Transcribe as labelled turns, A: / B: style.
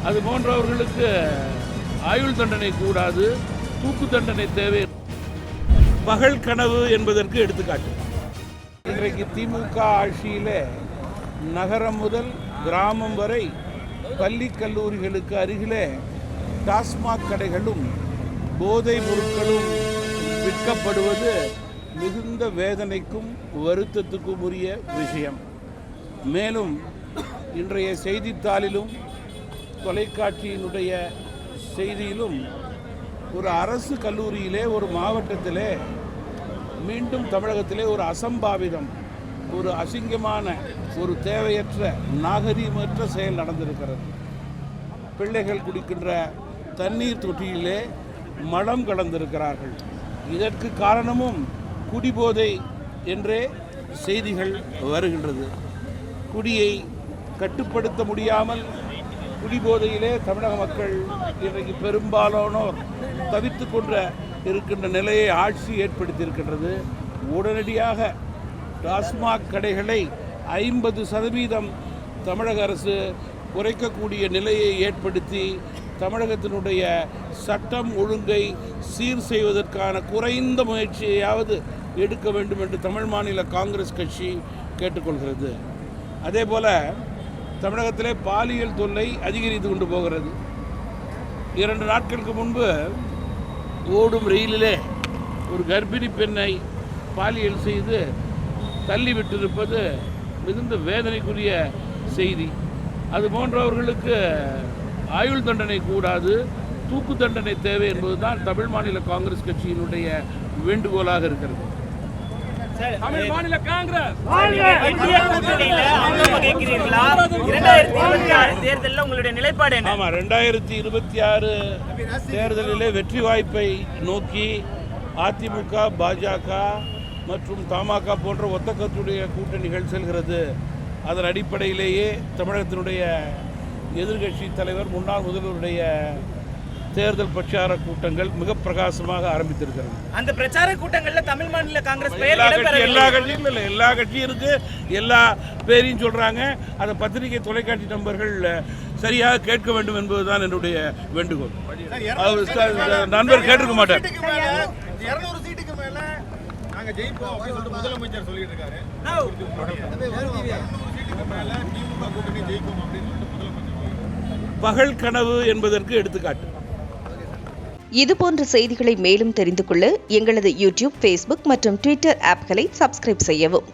A: அது போன்றவர்களுக்கு ஆயுள் தண்டனை கூடாது, தூக்கு தண்டனை தேவை. பகல் கனவு என்பதற்கு எடுத்துக்காட்டு. இன்றைக்கு திமுக ஆட்சியில் நகரம் முதல் கிராமம் வரை பள்ளி கல்லூரிகளுக்கு அருகிலே டாஸ்மாக் கடைகளும் போதைப் பொருட்களும் விற்கப்படுவது மிகுந்த வேதனைக்கும் வருத்தத்துக்கும் உரிய விஷயம். மேலும் இன்றைய செய்தித்தாளிலும் தொலைக்காட்சியினுடைய செய்தியிலும் ஒரு அரசு கல்லூரியிலே ஒரு மாவட்டத்திலே மீண்டும் தமிழகத்திலே ஒரு அசம்பாவிதம், ஒரு அசிங்கமான, ஒரு தேவையற்ற, நாகரீகமற்ற செயல் நடந்திருக்கிறது. பிள்ளைகள் குடிக்கின்ற தண்ணீர் தொட்டியிலே மலம் கலந்திருக்கிறார்கள். இதற்கு காரணமும் குடிபோதை என்றே செய்திகள் வருகின்றது. குடியை கட்டுப்படுத்த முடியாமல் குடிபோதையிலே தமிழக மக்கள் இன்றைக்கு பெரும்பாலானோர் தவித்து கொண்டு இருக்கின்ற நிலையை ஆட்சி ஏற்படுத்தியிருக்கின்றது. உடனடியாக டாஸ்மாக் கடைகளை 50% தமிழக அரசு குறைக்கக்கூடிய நிலையை ஏற்படுத்தி தமிழகத்தினுடைய சட்டம் ஒழுங்கை சீர் செய்வதற்கான குறைந்த முயற்சியையாவது எடுக்க வேண்டும் என்று தமிழ் மாநில காங்கிரஸ் கட்சி கேட்டுக்கொள்கிறது. அதே போல் தமிழகத்திலே பாலியல் தொல்லை அதிகரித்து கொண்டு போகிறது. 2 நாட்களுக்கு முன்பு ஓடும் ரயிலிலே ஒரு கர்ப்பிணி பெண்ணை பாலியல் செய்து தள்ளிவிட்டிருப்பது மிகுந்த வேதனைக்குரிய செய்தி. அது போன்றவர்களுக்கு ஆயுள் தண்டனை கூடாது, தூக்கு தண்டனை தேவை என்பதுதான் தமிழ் மாநில காங்கிரஸ் கட்சியினுடைய வேண்டுகோளாக இருக்கிறது.
B: தமிழ் மாநில காங்கிரஸ் உங்களுடைய நிலைப்பாடு என்ன?
A: ஆமா, 2026 தேர்தலிலே வெற்றி வாய்ப்பை நோக்கி அதிமுக, பாஜக மற்றும் தமாக போன்ற ஒத்த கட்சியுடைய கூட்டணிகள் செல்கிறது. அதன் அடிப்படையிலேயே தமிழகத்தினுடைய எதிர்கட்சி தலைவர், முன்னாள் முதல்வருடைய தேர்தல் பிரச்சார கூட்டங்கள் மிக பிரகாசமாக ஆரம்பித்திருக்கிறது.
B: அந்த பிரச்சார கூட்டங்களில் தமிழ் மாநில காங்கிரஸ்
A: எல்லா கட்சியும் இல்லை, எல்லா கட்சியும் இருக்கு, எல்லா பேரையும் சொல்றாங்க. அதை பத்திரிகை தொலைக்காட்சி நண்பர்கள் சரியாக கேட்க வேண்டும் என்பதுதான் என்னுடைய வேண்டுகோள். நண்பர் கேட்டிருக்க மாட்டார்.
C: 200 சீட்டுக்கு மேல நாங்க ஜெயிப்போம் அப்படின்னு சொல்லிட்டு முதலமைச்சர் சொல்லிட்டு இருக்காரு. 200 சீட்டுக்கு மேல திமுக கூட்டணி ஜெயிக்கும் அப்படின்னு சொல்லிட்டு முதலமைச்சர்.
A: பகல் கனவு என்பதற்கு எடுத்துக்காட்டு.
D: இதுபோன்ற செய்திகளை மேலும் தெரிந்து கொள்ள எங்களது யூடியூப், ஃபேஸ்புக் மற்றும் ட்விட்டர் ஆப்களை சப்ஸ்கிரைப் செய்யவும்.